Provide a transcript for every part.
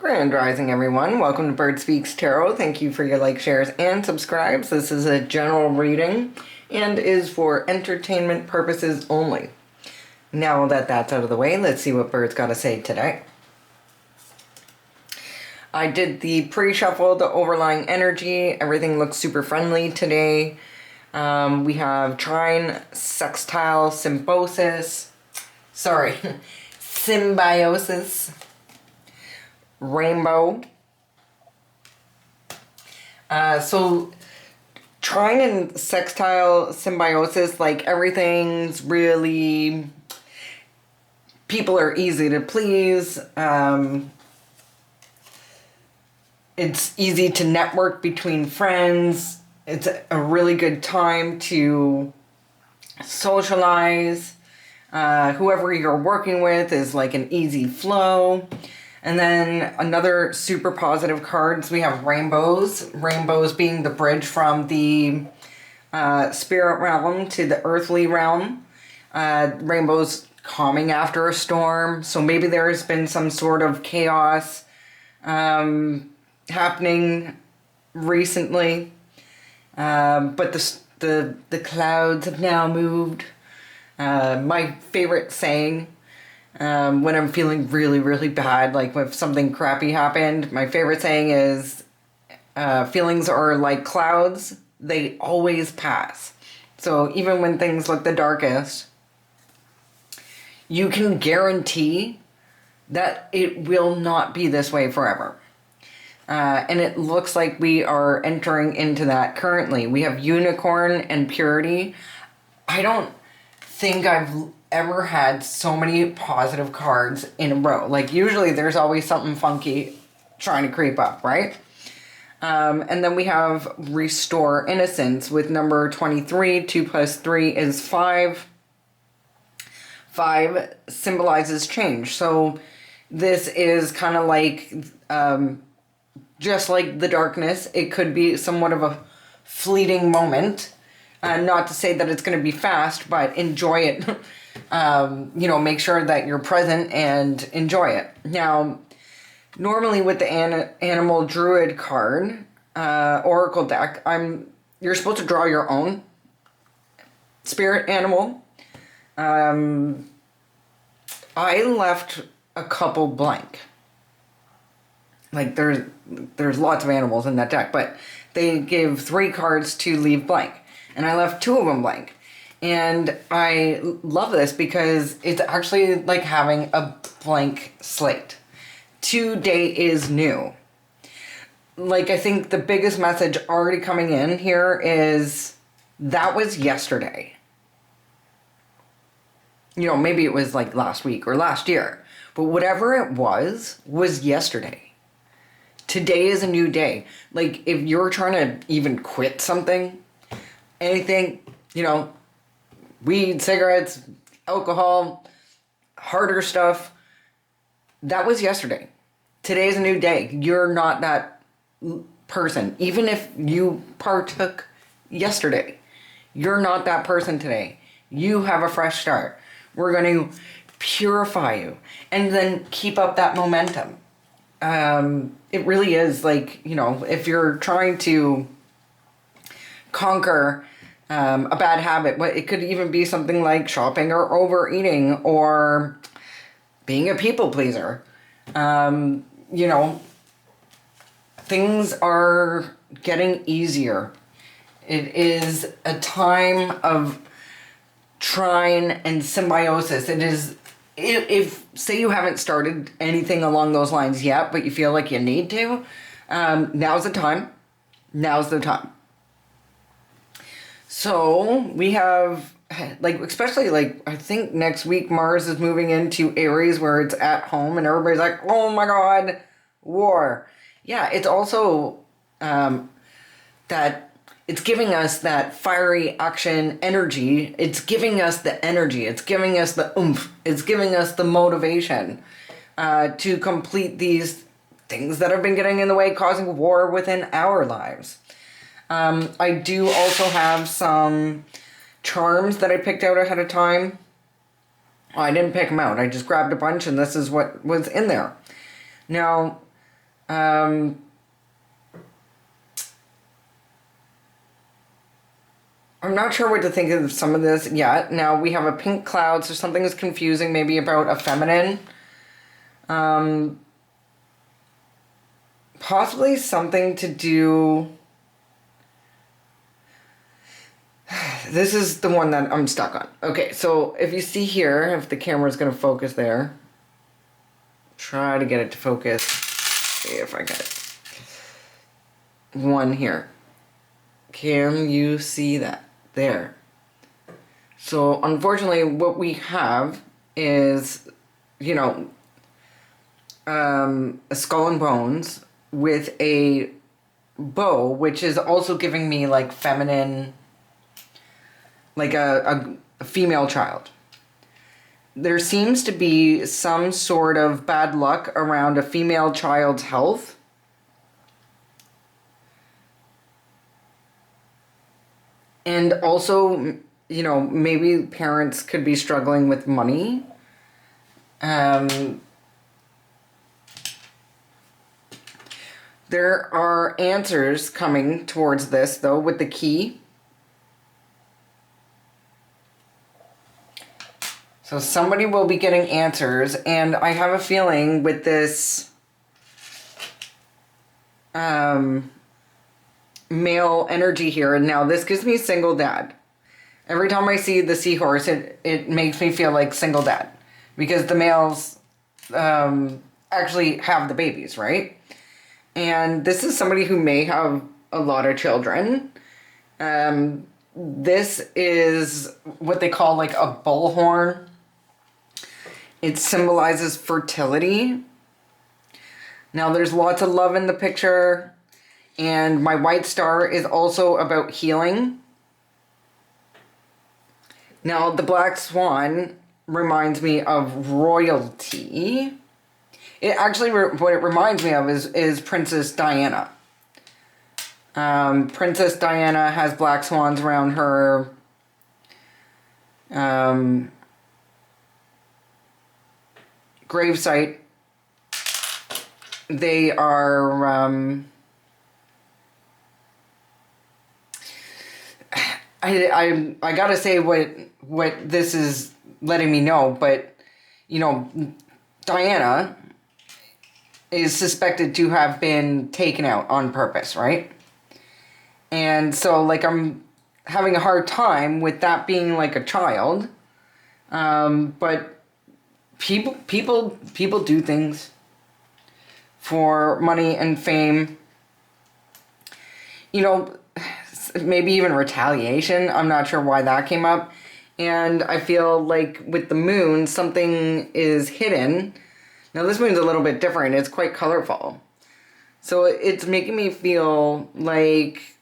Grand Rising, everyone. Welcome to Bird Speaks Tarot. Thank you for your likes, shares, and subscribes. This is a general reading and is for entertainment purposes only. Now that that's out of the way, let's see what Bird's got to say today. I did the pre-shuffle, the overlying energy. Everything looks super friendly today. We have trine, sextile, symbiosis, rainbow. So trine and sextile symbiosis, like everything's really, people are easy to please. It's easy to network between friends. It's a really good time to socialize. Whoever you're working with is like an easy flow. And then another super positive cards, we have rainbows. Rainbows being the bridge from the spirit realm to the earthly realm. Rainbows calming after a storm. So maybe there's been some sort of chaos happening recently. But the clouds have now moved. My favorite saying, when I'm feeling really, really bad, like if something crappy happened, my favorite saying is, feelings are like clouds, they always pass. So even when things look the darkest, you can guarantee that it will not be this way forever. And it looks like we are entering into that currently. We have unicorn and purity. I don't think I've ever had so many positive cards in a row. Like usually there's always something funky trying to creep up, right? And then we have restore innocence with number 23. 2 plus 3 is 5. 5 symbolizes change. So this is kind of like, just like the darkness, it could be somewhat of a fleeting moment. Not to say that it's going to be fast, but enjoy it. Make sure that you're present and enjoy it. Now, normally with the Animal Druid card, Oracle deck, you're supposed to draw your own spirit animal. I left a couple blank. Like there's lots of animals in that deck, but they give 3 cards to leave blank. And I left 2 of them blank. And I love this because it's actually like having a blank slate. Today is new. Like I think the biggest message already coming in here is that was yesterday. Maybe it was like last week or last year. But whatever it was yesterday. Today is a new day. Like if you're trying to even quit something, anything, weed, cigarettes, alcohol, harder stuff, that was yesterday. Today's a new day. You're not that person. Even if you partook yesterday, you're not that person today. You have a fresh start. We're going to purify you and then keep up that momentum. It really is like, if you're trying to conquer a bad habit, but it could even be something like shopping or overeating or being a people pleaser. Things are getting easier. It is a time of trine and symbiosis. It is, if say you haven't started anything along those lines yet, but you feel like you need to, now's the time. Now's the time. So we have, especially I think next week Mars is moving into Aries where it's at home and everybody's like, oh my God, war. Yeah, it's also that it's giving us that fiery action energy. It's giving us the energy. It's giving us the oomph. It's giving us the motivation to complete these things that have been getting in the way, causing war within our lives. I do also have some charms that I picked out ahead of time. I didn't pick them out. I just grabbed a bunch and this is what was in there. Now, Um, I'm not sure what to think of some of this yet. Now we have a pink cloud, so something is confusing maybe about a feminine. Possibly something to do... This is the one that I'm stuck on. Okay, so if you see here, if the camera's going to focus there, try to get it to focus. See if I get it. One here. Can you see that? There. So unfortunately what we have is, you know, a skull and bones with a bow, which is also giving me like feminine, like a female child. There seems to be some sort of bad luck around a female child's health. And also, you know, maybe parents could be struggling with money. There are answers coming towards this, though, with the key. So somebody will be getting answers, and I have a feeling with this male energy here, and now this gives me single dad. Every time I see the seahorse, it makes me feel like single dad, because the males actually have the babies, right? And this is somebody who may have a lot of children. This is what they call like a bullhorn. It symbolizes fertility. Now there's lots of love in the picture, and my white star is also about healing. Now the black swan reminds me of royalty. It actually, what it reminds me of is Princess Diana. Princess Diana has black swans around her. Gravesite. They are... I gotta say what this is letting me know, but, you know, Diana is suspected to have been taken out on purpose, right? And so, like, I'm having a hard time with that being like a child. But people do things for money and fame. You know, maybe even retaliation. I'm not sure why that came up. And I feel like with the moon, something is hidden. Now this moon's a little bit different. It's quite colorful. So it's making me feel like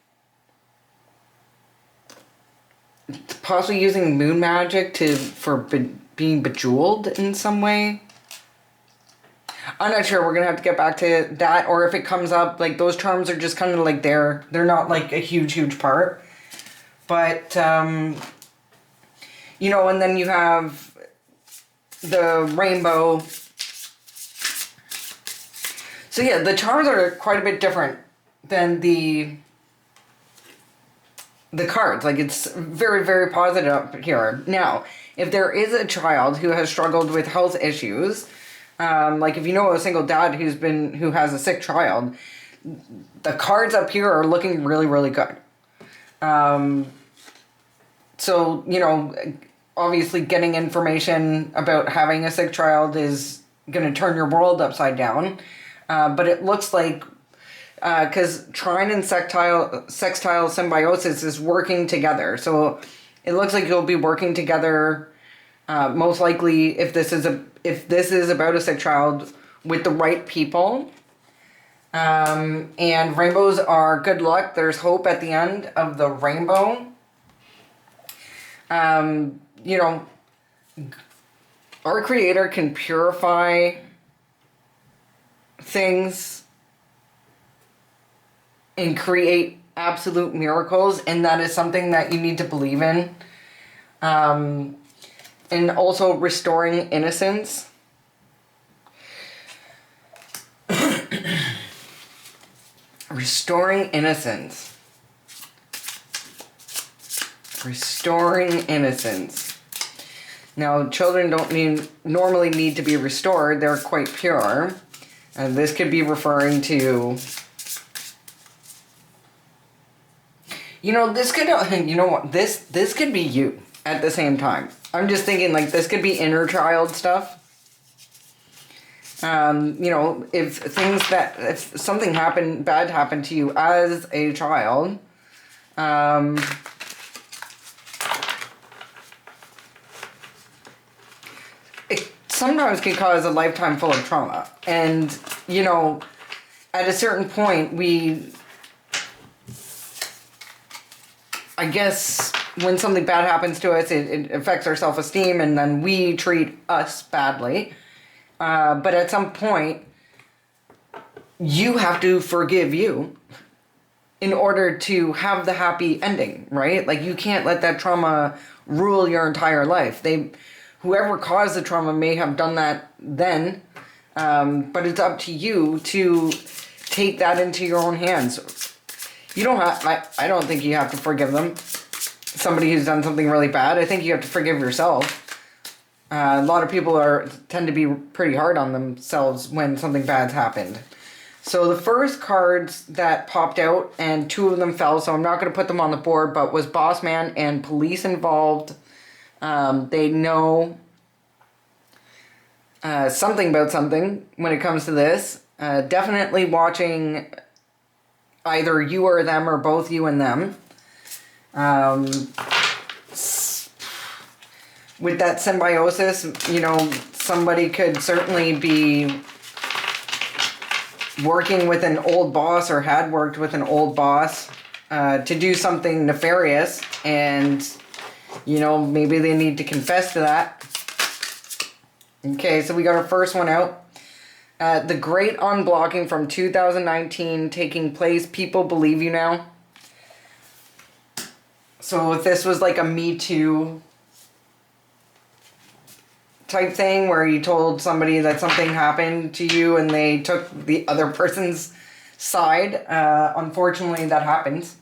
possibly using moon magic for being bejeweled in some way. I'm not sure. We're going to have to get back to that. Or if it comes up, like those charms are just kind of like they're not like a huge part. But, you know, and then you have the rainbow. So yeah, the charms are quite a bit different than the cards. Like it's very positive here. Now, if there is a child who has struggled with health issues, like if you know a single dad who has a sick child, the cards up here are looking really good. So, you know, obviously getting information about having a sick child is going to turn your world upside down. But it looks like, because trine and sextile symbiosis is working together. So it looks like you'll be working together, most likely if this is about a sick child, with the right people. And rainbows are good luck. There's hope at the end of the rainbow. You know, our Creator can purify things and create absolute miracles, and that is something that you need to believe in. And also restoring innocence. Restoring innocence. Restoring innocence. Now, children don't normally need to be restored. They're quite pure. And this could be referring to... this could... You know what? This could be you at the same time. I'm just thinking, like, this could be inner child stuff. If something bad happened to you as a child, it sometimes can cause a lifetime full of trauma. And, at a certain point, I guess when something bad happens to us, it affects our self-esteem, and then we treat us badly. But at some point, you have to forgive you in order to have the happy ending, right? Like, you can't let that trauma rule your entire life. Whoever caused the trauma may have done that then, but it's up to you to take that into your own hands. You don't have, I don't think you have to forgive them. Somebody who's done something really bad, I think you have to forgive yourself. A lot of people tend to be pretty hard on themselves when something bad's happened. So the first cards that popped out, and two of them fell, so I'm not going to put them on the board, but was Boss Man and Police involved. They know something about something when it comes to this. Definitely watching either you or them, or both you and them. With that symbiosis, somebody could certainly be working with an old boss, or had worked with an old boss, to do something nefarious, and, maybe they need to confess to that. Okay, so we got our first one out. The Great Unblocking from 2019 taking place. People believe you now. So if this was like a Me Too type thing where you told somebody that something happened to you and they took the other person's side, unfortunately that happens.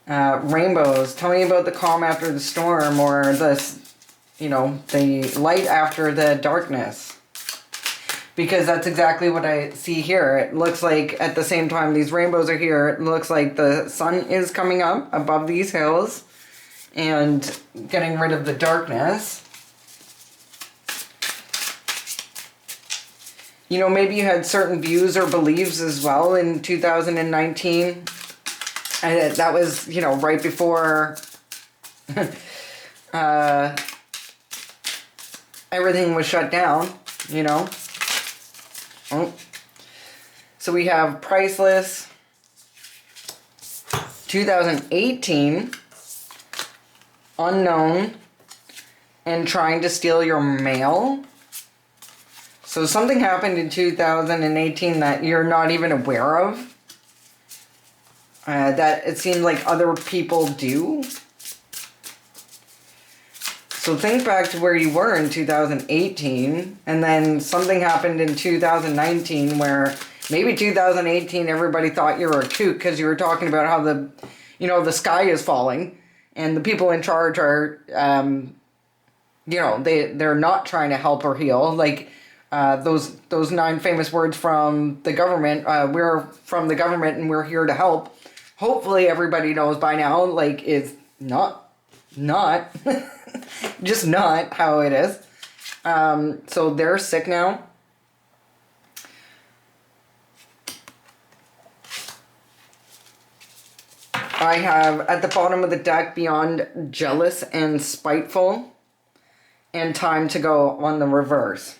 Rainbows. Tell me about the calm after the storm, or the light after the darkness. Because that's exactly what I see here. It looks like at the same time these rainbows are here, it looks like the sun is coming up above these hills and getting rid of the darkness. Maybe you had certain views or beliefs as well in 2019. And that was, right before everything was shut down, Oh. So we have Priceless, 2018, Unknown, and Trying to Steal Your Mail. So something happened in 2018 that you're not even aware of. That it seemed like other people do. So think back to where you were in 2018, and then something happened in 2019 where maybe 2018 everybody thought you were a kook because you were talking about how the sky is falling, and the people in charge are, they're not trying to help or heal. Like those 9 famous words from the government. We're from the government and we're here to help. Hopefully everybody knows by now, like, it's not just not how it is. So they're sick now. I have at the bottom of the deck Beyond Jealous and Spiteful, and Time to Go on the reverse.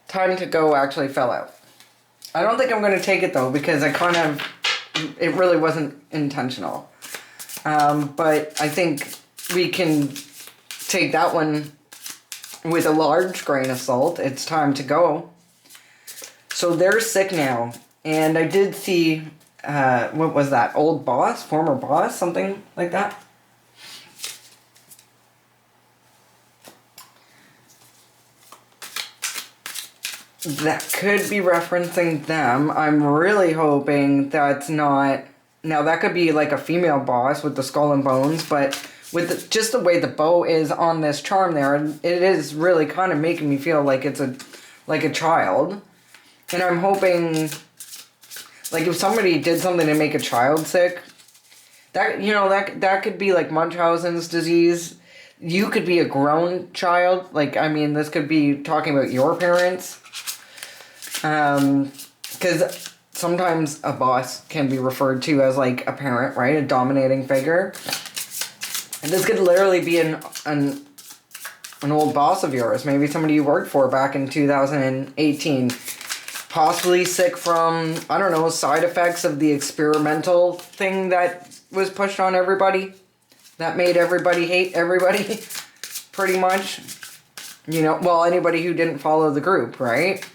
Time to Go actually fell out. I don't think I'm going to take it though, because it really wasn't intentional. But I think we can take that one with a large grain of salt. It's Time to Go. So they're sick now. And I did see, what was that? Old boss? Former boss? Something like that? that could be referencing them. I'm really hoping that's not. Now, that could be like a female boss with the skull and bones, but with just the way the bow is on this charm there, it is really kind of making me feel like it's like a child. And I'm hoping, like, if somebody did something to make a child sick, that, you know, that could be like Munchausen's disease. You could be a grown child. Like, I mean, this could be talking about your parents. Because sometimes a boss can be referred to as like a parent, right? A dominating figure. And this could literally be an old boss of yours. Maybe somebody you worked for back in 2018. Possibly sick from, I don't know, side effects of the experimental thing that was pushed on everybody. That made everybody hate everybody. Pretty much. You know, well, anybody who didn't follow the group, right?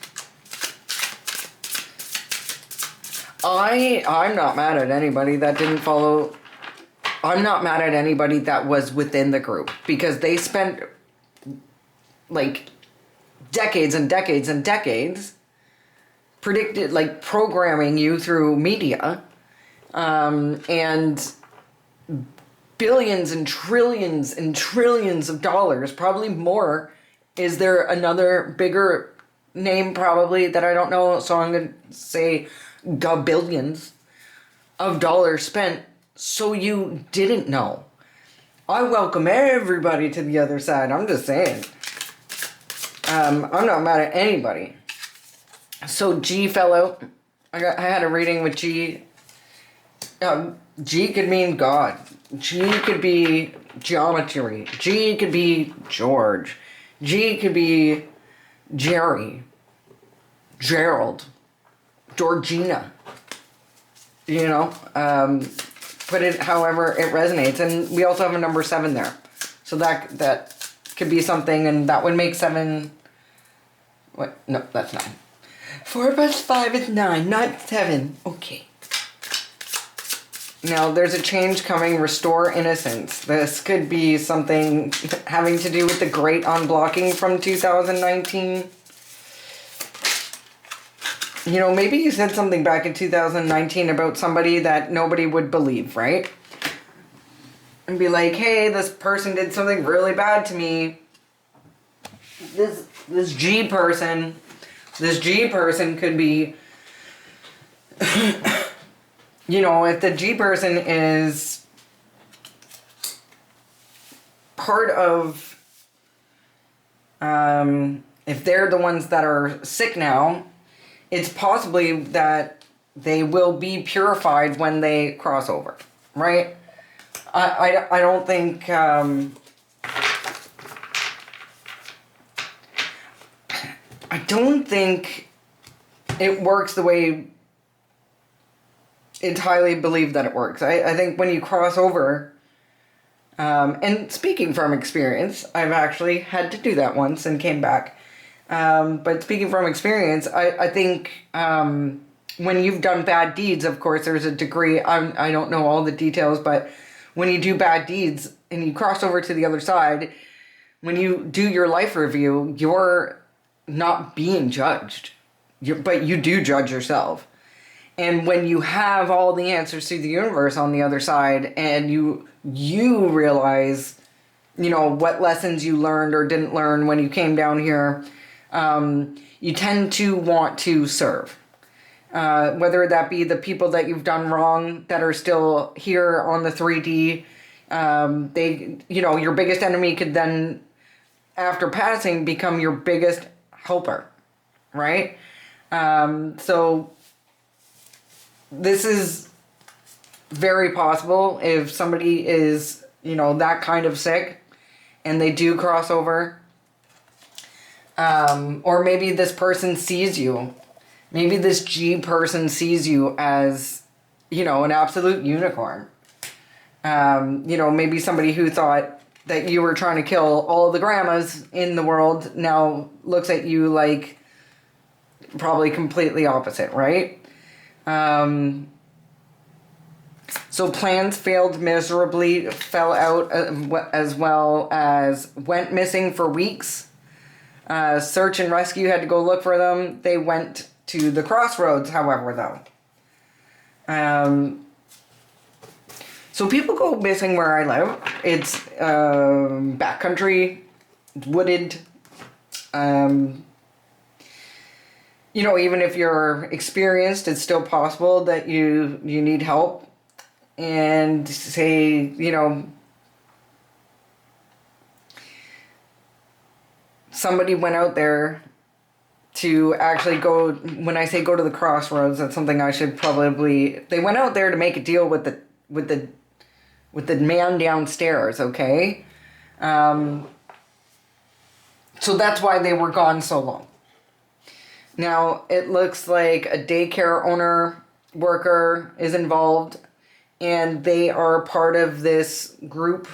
I'm not mad at anybody that didn't follow. I'm not mad at anybody that was within the group, because they spent like decades and decades and decades predicted, like, programming you through media, and billions and trillions of dollars, probably more. Is there another bigger name probably that I don't know? So I'm going to say billions of dollars spent, so you didn't know. I welcome everybody to the other side. I'm just saying. I'm not mad at anybody. So G fell out. I had a reading with G. G could mean God. G could be geometry. G could be George. G could be Jerry. Gerald. Georgina. You know, put it however it resonates. And we also have a number 7 there. So that could be something, and that would make 7. What? No, that's 9. 4 plus 5 is 9, not 7. Okay. Now, there's a change coming. Restore innocence. This could be something having to do with the great unblocking from 2019. You know, maybe you said something back in 2019 about somebody that nobody would believe, right? And be like, hey, this person did something really bad to me. This G person could be, you know, if the G person is part of, if they're the ones that are sick now, it's possibly that they will be purified when they cross over, right? I don't think, I don't think it works the way it's highly believed that it works. I think when you cross over, and speaking from experience, I've actually had to do that once and came back. But speaking from experience, I think when you've done bad deeds, of course, there's a degree, I don't know all the details, but when you do bad deeds and you cross over to the other side, when you do your life review, you're not being judged, but you do judge yourself. And when you have all the answers to the universe on the other side, and you realize, you know, what lessons you learned or didn't learn when you came down here, you tend to want to serve. Whether that be the people that you've done wrong that are still here on the 3D, they, you know, your biggest enemy could then, after passing, become your biggest helper, right? So this is very possible if somebody is, you know, that kind of sick and they do cross over. Or maybe this person sees you. Maybe this G person sees you as, you know, an absolute unicorn. You know, maybe somebody who thought that you were trying to kill all the grandmas in the world now looks at you like probably completely opposite, right? So plans failed miserably, fell out, as well as went missing for weeks. Search and rescue had to go look for them. They went to the crossroads, however, though. So people go missing where I live. It's backcountry, wooded. You know, even if you're experienced, it's still possible that you need help. And say, you know, somebody went out there to actually go, when I say go to the crossroads, that's something I should probably, they went out there to make a deal with the man downstairs, okay? So that's why they were gone so long. Now, it looks like a daycare owner, worker is involved, and they are part of this group,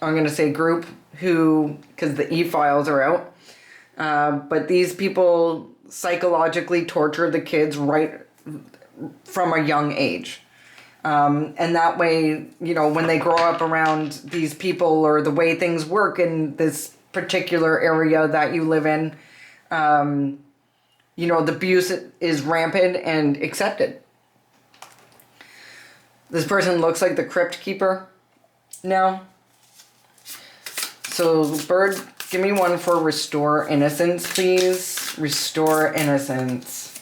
I'm going to say group, who, because the e-files are out, but these people psychologically torture the kids right from a young age. And that way, you know, when they grow up around these people or the way things work in this particular area that you live in, you know, the abuse is rampant and accepted. This person looks like the crypt keeper now. So, Bird, give me one for restore innocence, please. Restore innocence.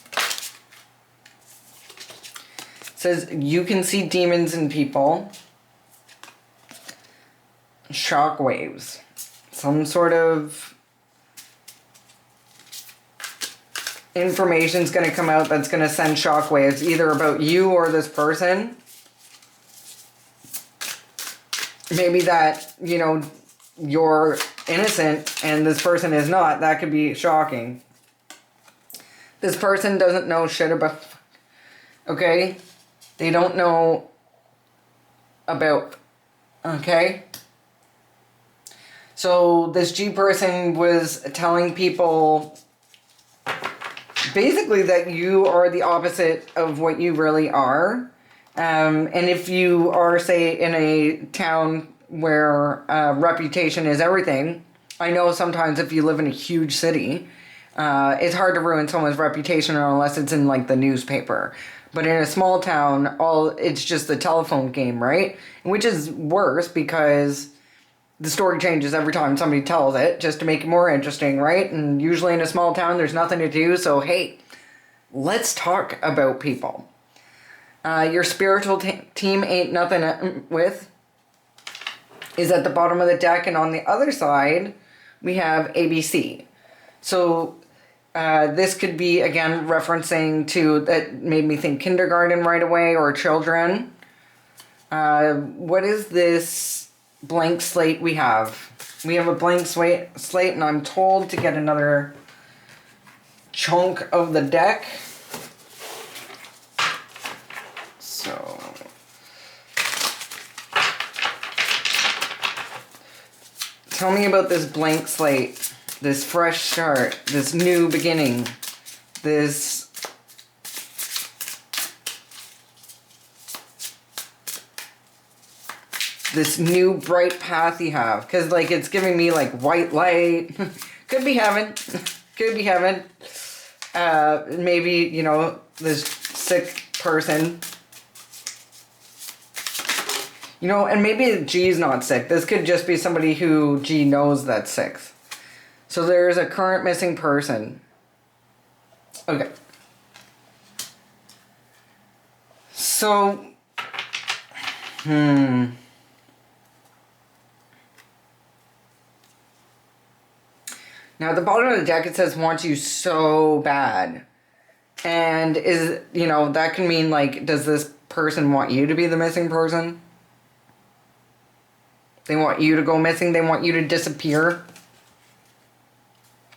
It says, you can see demons in people. Shockwaves. Some sort of information's going to come out that's going to send shockwaves, either about you or this person. Maybe that, you know, you're innocent and this person is not. That could be shocking. This person doesn't know shit about, okay? They don't know about, okay? So this G person was telling people basically that you are the opposite of what you really are. And if you are, say, in a town where reputation is everything, I know sometimes if you live in a huge city, it's hard to ruin someone's reputation unless it's in, like, the newspaper. But in a small town, it's just the telephone game, right? Which is worse because the story changes every time somebody tells it, just to make it more interesting, right? And usually in a small town, there's nothing to do, so hey, let's talk about people. Your spiritual team ain't nothing with is at the bottom of the deck, and on the other side, we have ABC. So this could be, again, referencing to, that made me think kindergarten right away, or children. What is this blank slate we have? We have a blank slate, and I'm told to get another chunk of the deck. So, tell me about this blank slate, this fresh start, this new beginning, this new bright path you have. Because, like, it's giving me, like, white light. Could be heaven. Could be heaven. Maybe, you know, this sick person. You know, and maybe G's not sick. This could just be somebody who G knows that's sick. So there's a current missing person. Okay. So, now at the bottom of the deck it says wants you so bad. And is, you know, that can mean, like, does this person want you to be the missing person? They want you to go missing. They want you to disappear.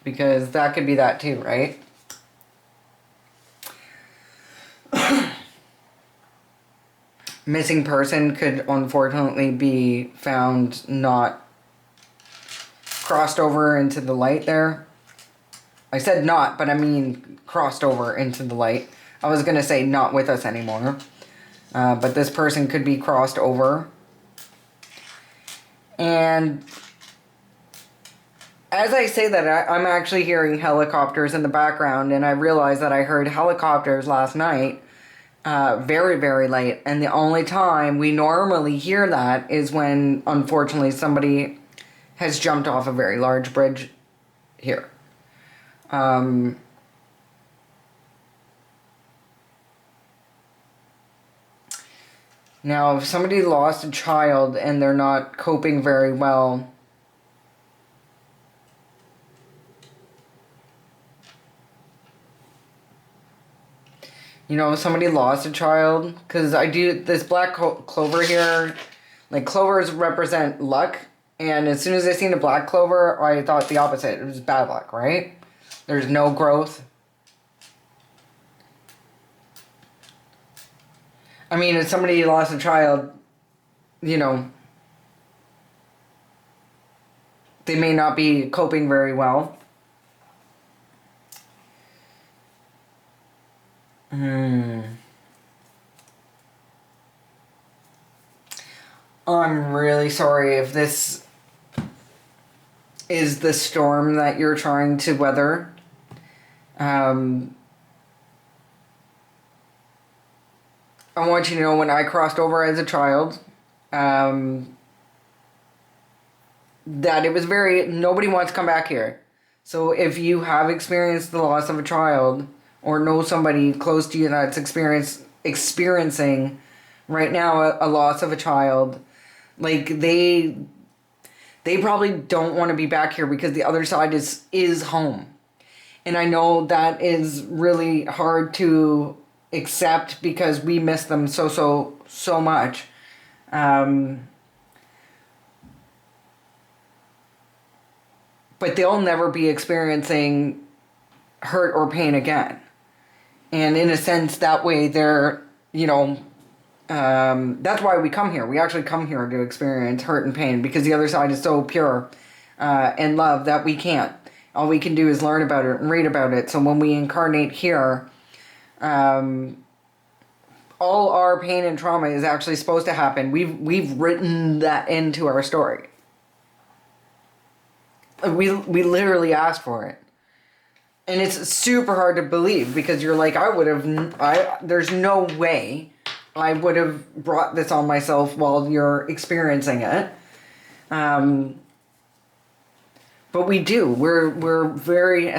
Because that could be that too, right? Missing person could unfortunately be found not crossed over into the light there. I said not, but I mean crossed over into the light. I was going to say not with us anymore. But this person could be crossed over. And as I say that, I'm actually hearing helicopters in the background, and I realize that I heard helicopters last night, very, very late. And the only time we normally hear that is when, unfortunately, somebody has jumped off a very large bridge here. Now, if somebody lost a child and they're not coping very well, you know, if somebody lost a child, because I do this black clover here, like clovers represent luck, and as soon as I seen a black clover, I thought the opposite. It was bad luck, right? There's no growth. I mean, if somebody lost a child, you know, they may not be coping very well. I'm really sorry if this is the storm that you're trying to weather. I want you to know when I crossed over as a child, that it was nobody wants to come back here. So if you have experienced the loss of a child or know somebody close to you that's experiencing right now a loss of a child, like they probably don't want to be back here because the other side is home. And I know that is really hard to accept because we miss them so much. But they'll never be experiencing hurt or pain again. And in a sense, that way they're, you know, that's why we come here. We actually come here to experience hurt and pain because the other side is so pure and love that we can't. All we can do is learn about it and read about it. So when we incarnate here, all our pain and trauma is actually supposed to happen. We've written that into our story. We literally asked for it. And it's super hard to believe because you're like, there's no way I would have brought this on myself while you're experiencing it. But we do. We're very...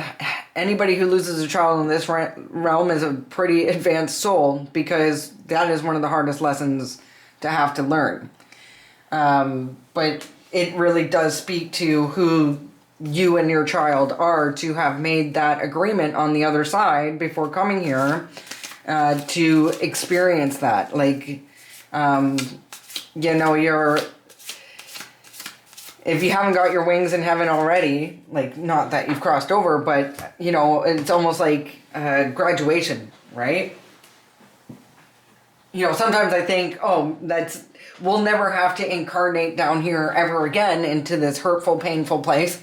Anybody who loses a child in this realm is a pretty advanced soul because that is one of the hardest lessons to have to learn. But it really does speak to who you and your child are to have made that agreement on the other side before coming here to experience that. Like, you know, if you haven't got your wings in heaven already, like, not that you've crossed over, but, you know, it's almost like graduation, right? You know, sometimes I think, we'll never have to incarnate down here ever again into this hurtful, painful place.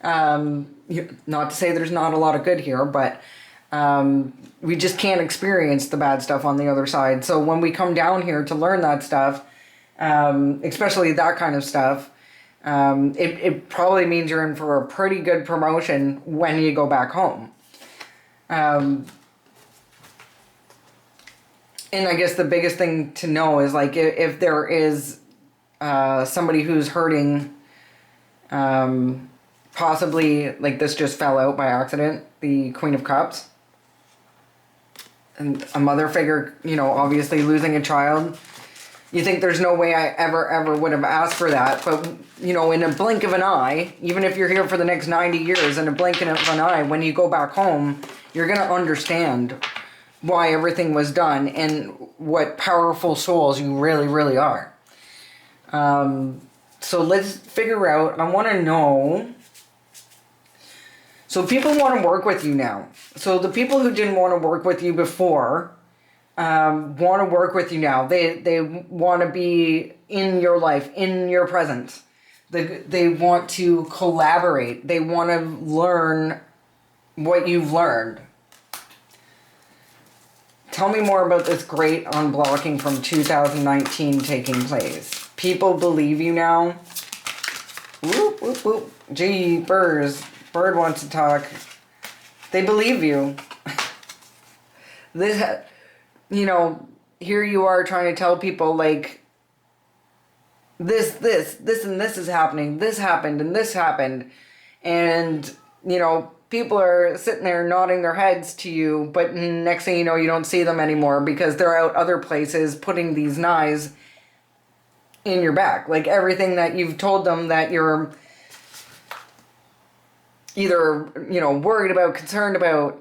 Not to say there's not a lot of good here, but we just can't experience the bad stuff on the other side. So when we come down here to learn that stuff, especially that kind of stuff, it probably means you're in for a pretty good promotion when you go back home. And I guess the biggest thing to know is, like, if there is somebody who's hurting, possibly, like, this just fell out by accident, the Queen of Cups. And a mother figure, you know, obviously losing a child. You think there's no way I ever would have asked for that. But, you know, in a blink of an eye, even if you're here for the next 90 years, in a blink of an eye, when you go back home, you're going to understand why everything was done and what powerful souls you really, really are. So let's figure out, I want to know... So people want to work with you now. So the people who didn't want to work with you before want to work with you now. They want to be in your life, in your presence. They want to collaborate. They want to learn what you've learned. Tell me more about this great unblocking from 2019 taking place. People believe you now. Whoop, whoop, whoop. Jeepers. Bird wants to talk. They believe you. This, you know, here you are trying to tell people, like, this, and this is happening. This happened, and this happened. And, you know, people are sitting there nodding their heads to you, but next thing you know, you don't see them anymore because they're out other places putting these knives in your back. Like, everything that you've told them that you're either, you know, worried about, concerned about,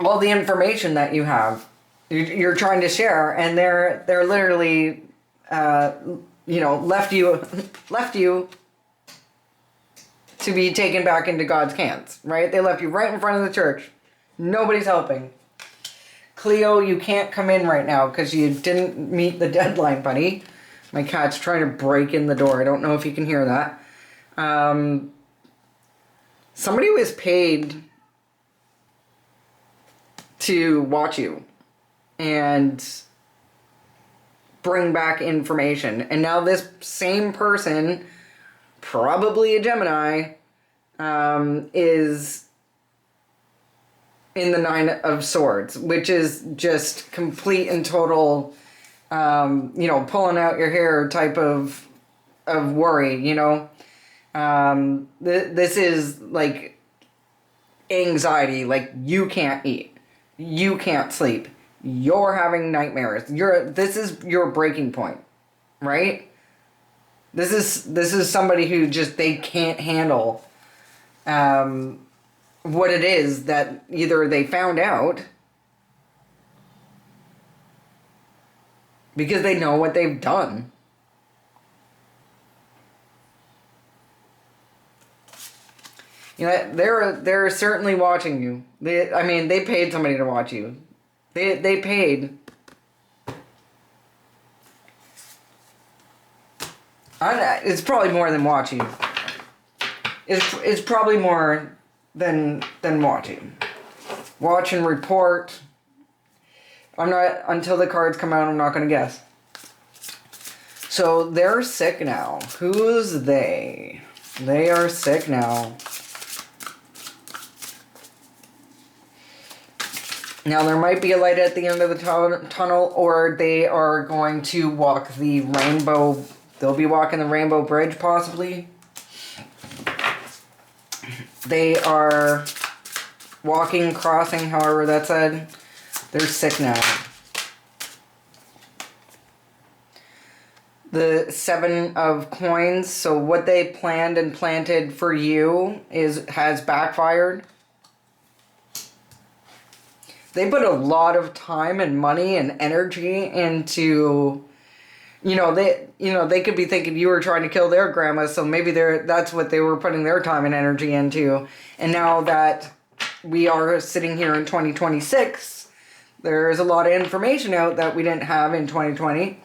all the information that you have, you're trying to share, and they're literally, you know, left you to be taken back into God's hands, right? They left you right in front of the church. Nobody's helping. Cleo, you can't come in right now because you didn't meet the deadline, buddy. My cat's trying to break in the door. I don't know if you can hear that. Somebody was paid to watch you and bring back information. And now this same person, probably a Gemini, is in the Nine of Swords, which is just complete and total, you know, pulling out your hair type of worry, you know. This is like anxiety, like you can't eat. You can't sleep. You're having nightmares. This is your breaking point, right? This is somebody who just, they can't handle what it is that either they found out because they know what they've done. You know, they're certainly watching you. They paid somebody to watch you. They paid. It's probably more than watching. It's probably more than watching. Watch and report. I'm not, until the cards come out, I'm not going to guess. So they're sick now. Who's they? They are sick now. Now, there might be a light at the end of the tunnel, or they are going to walk the rainbow. They'll be walking the Rainbow Bridge, possibly. They are walking, crossing, however that's said. They're sick now. The Seven of Coins. So what they planned and planted for you has backfired. They put a lot of time and money and energy into, they could be thinking you were trying to kill their grandma, so maybe that's what they were putting their time and energy into. And now that we are sitting here in 2026, there's a lot of information out that we didn't have in 2020.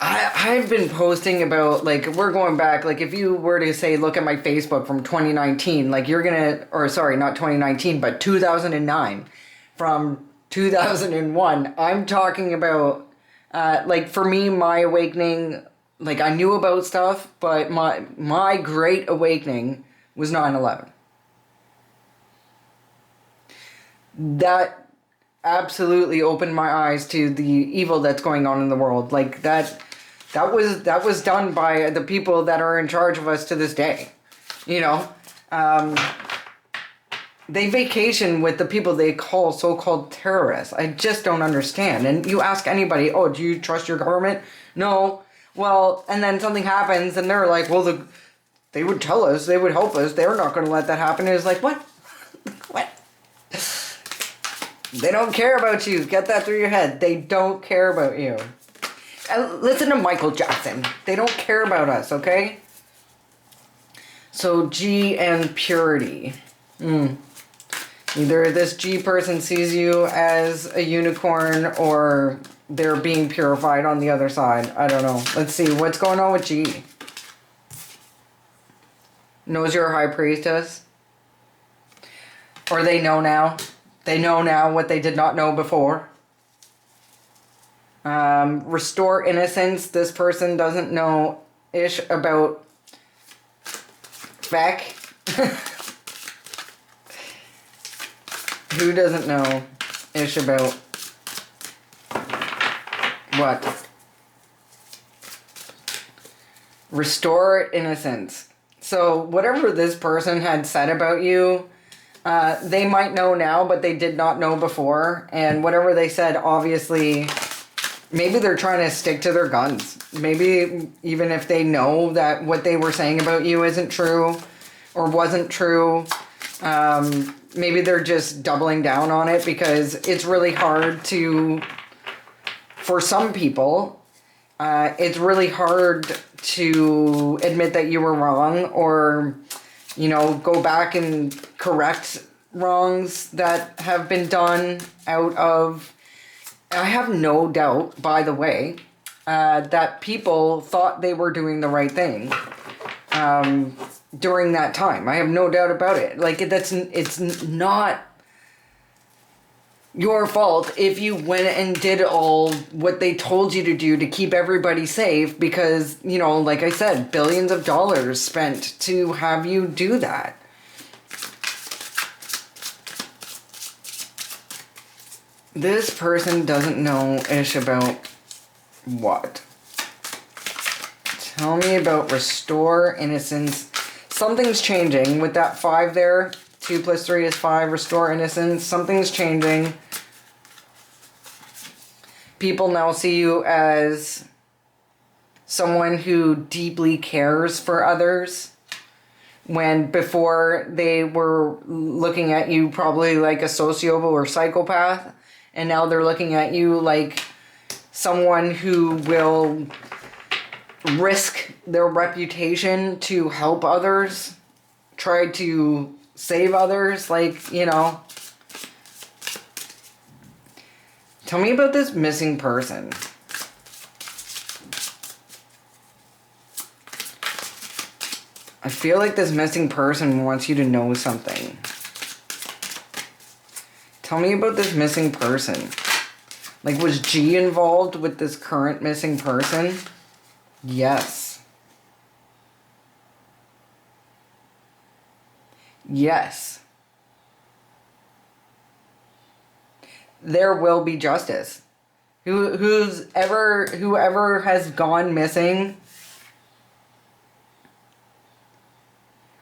I've been posting about, like, we're going back, like, if you were to say, look at my Facebook from 2019, like, you're gonna, or sorry, not 2019, but 2009, from 2001, I'm talking about, like, for me, my awakening, like, I knew about stuff, but my great awakening was 9/11. That absolutely opened my eyes to the evil that's going on in the world. Like, that was done by the people that are in charge of us to this day. They vacation with the people they call so-called terrorists. I just don't understand. And you ask anybody, oh, do you trust your government? No. Well, and then something happens and they're like, well, they would tell us, they would help us, they're not going to let that happen. And it's like, what? What? They don't care about you. Get that through your head. They don't care about you. And listen to Michael Jackson. They don't care about us, okay? So G and purity. Either this G person sees you as a unicorn or they're being purified on the other side. I don't know. Let's see. What's going on with G? Knows you're a high priestess? Or they know now? They know now what they did not know before? Restore innocence. This person doesn't know ish about Beck. Who doesn't know ish about what? Restore innocence. So whatever this person had said about you, they might know now, but they did not know before. And whatever they said, obviously, maybe they're trying to stick to their guns. Maybe even if they know that what they were saying about you isn't true or wasn't true, maybe they're just doubling down on it, because it's really hard to, for some people, it's really hard to admit that you were wrong, or, you know, go back and correct wrongs that have been done out of... I have no doubt, by the way, that people thought they were doing the right thing during that time. I have no doubt about it. Like, it's not your fault if you went and did all what they told you to do to keep everybody safe, because, you know, like I said, billions of dollars spent to have you do that. This person doesn't know ish about what? Tell me about restore innocence. Something's changing with that 5 there. 2 plus 3 is 5. Restore innocence. Something's changing. People now see you as someone who deeply cares for others, when before they were looking at you probably like a sociopath or psychopath, and now they're looking at you like someone who will risk their reputation to help others, try to save others, like, you know. Tell me about this missing person. I feel like this missing person wants you to know something. Tell me about this missing person. Like, was G involved with this current missing person? Yes. Yes. There will be justice. Whoever has gone missing.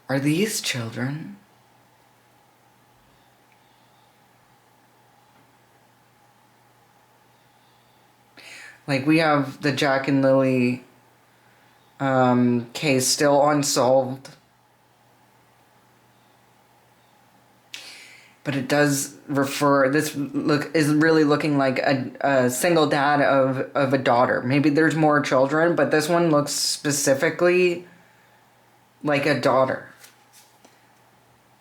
Are these children? Like, we have the Jack and Lily case still unsolved. But it does refer, this is really looking like a single dad of a daughter. Maybe there's more children, but this one looks specifically like a daughter.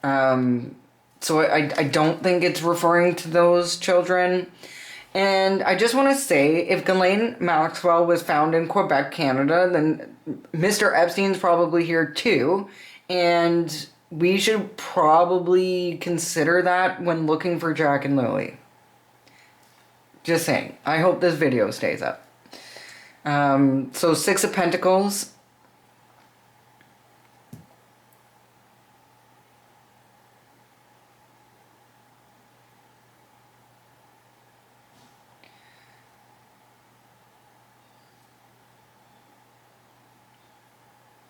So I don't think it's referring to those children. And I just want to say, if Ghislaine Maxwell was found in Quebec, Canada, then Mr. Epstein's probably here too. And we should probably consider that when looking for Jack and Lily. Just saying. I hope this video stays up. So 6 of Pentacles.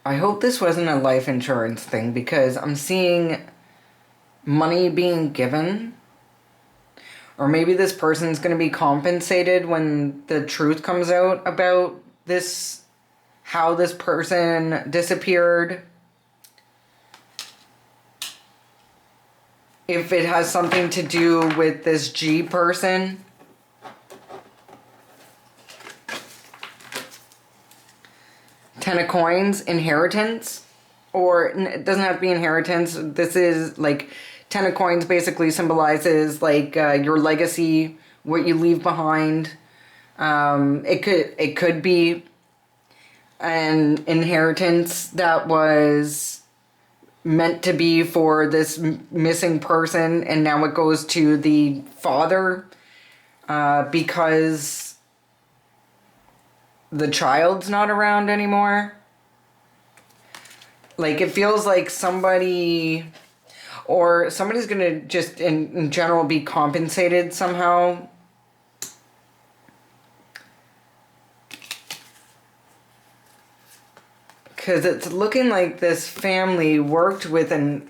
I hope this wasn't a life insurance thing, because I'm seeing money being given. Or maybe this person's going to be compensated when the truth comes out about this, how this person disappeared. If it has something to do with this G person. Ten of Coins, inheritance, or it doesn't have to be inheritance. This is like, Ten of Coins basically symbolizes like your legacy, what you leave behind. It could be an inheritance that was meant to be for this missing person, and now it goes to the father because the child's not around anymore. Like, it feels like somebody's gonna just in general be compensated somehow. Because it's looking like this family worked with a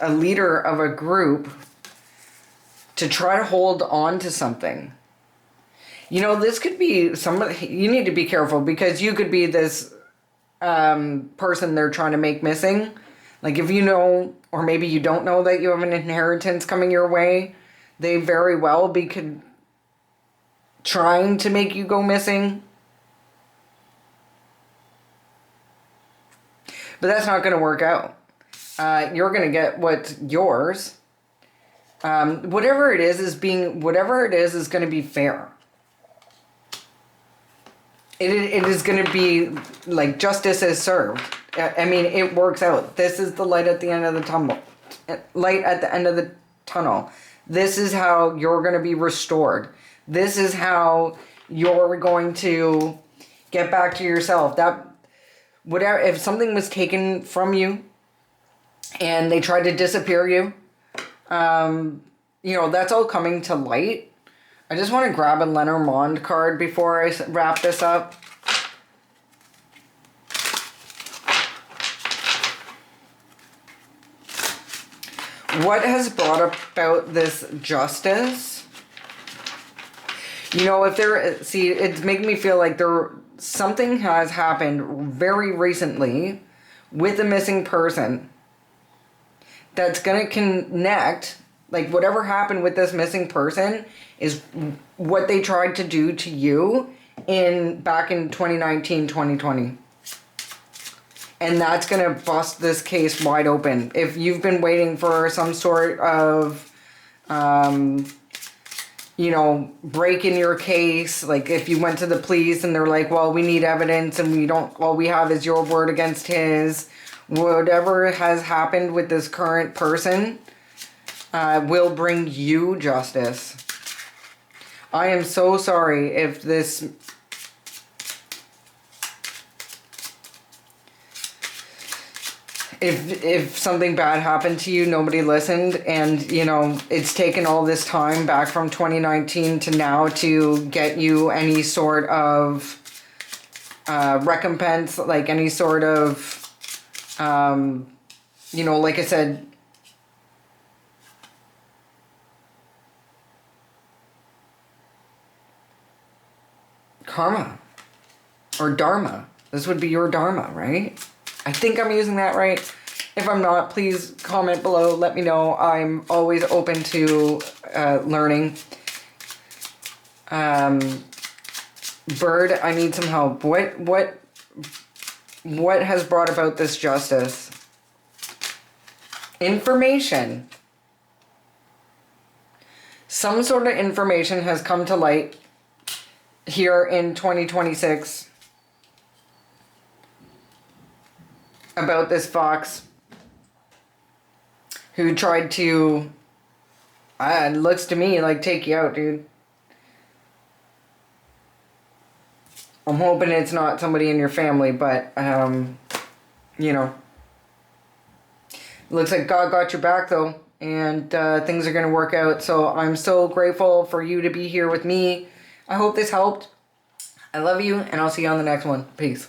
leader of a group to try to hold on to something. You know, this could be somebody, you need to be careful, because you could be this person they're trying to make missing. Like, if you know, or maybe you don't know that you have an inheritance coming your way, they very well be trying to make you go missing. But that's not going to work out. You're going to get what's yours. Whatever it is going to be fair. It is going to be like justice is served. I mean, it works out. This is the light at the end of the tunnel. Light at the end of the tunnel. This is how you're going to be restored. This is how you're going to get back to yourself. That whatever, if something was taken from you and they tried to disappear you, you know, that's all coming to light. I just want to grab a Lenormand card before I wrap this up. What has brought about this justice? You know, it's making me feel like something has happened very recently with a missing person that's going to connect. Like, whatever happened with this missing person is what they tried to do to you back in 2019, 2020. And that's going to bust this case wide open. If you've been waiting for some sort of, you know, break in your case, like if you went to the police and they're like, well, we need evidence and all we have is your word against his, whatever has happened with this current person, will bring you justice. I am so sorry if something bad happened to you, nobody listened, and, you know, it's taken all this time back from 2019 to now to get you any sort of recompense, like any sort of, you know, like I said, karma or dharma. This would be your dharma, right? I think I'm using that right. If I'm not, please comment below. Let me know. I'm always open to learning. Bird, I need some help. What has brought about this justice? Information. Some sort of information has come to light here in 2026 about this fox who tried to, it looks to me like, take you out, dude. I'm hoping it's not somebody in your family, but, you know. Looks like God got your back, though, and things are going to work out. So I'm so grateful for you to be here with me. I hope this helped. I love you, and I'll see you on the next one. Peace.